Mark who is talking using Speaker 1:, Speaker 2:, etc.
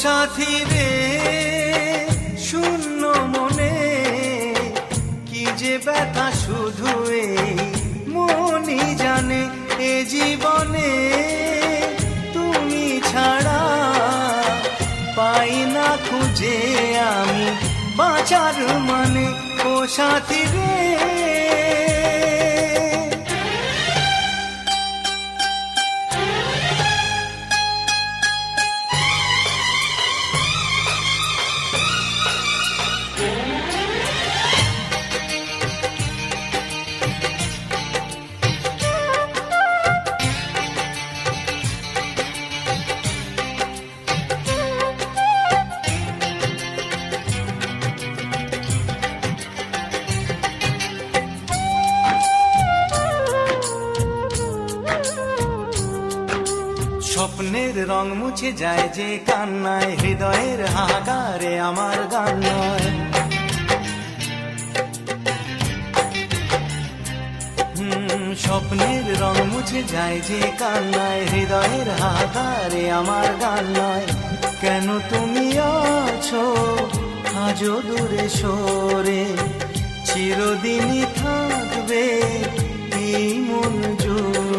Speaker 1: সাথী রে শূন্য মনে কি যে ব্যথা শুধু এই মনই জানে। এ জীবনে তুমি ছাড়া পাই না খুঁজে আমি বাঁচার মানে। ও সাথী রে স্বপ্নের রং মুছে যায় যে কান্নায়, হৃদয়ের হাহাকারে আমার গান নয়। স্বপ্নের রং মুছে যায় যে কান্নায়, হৃদয়ের হাহাকারে আমার গান নয়। কেন তুমি আছো আজও দূরে সরে, চিরদিনই থাকবে এই মন জুড়ে।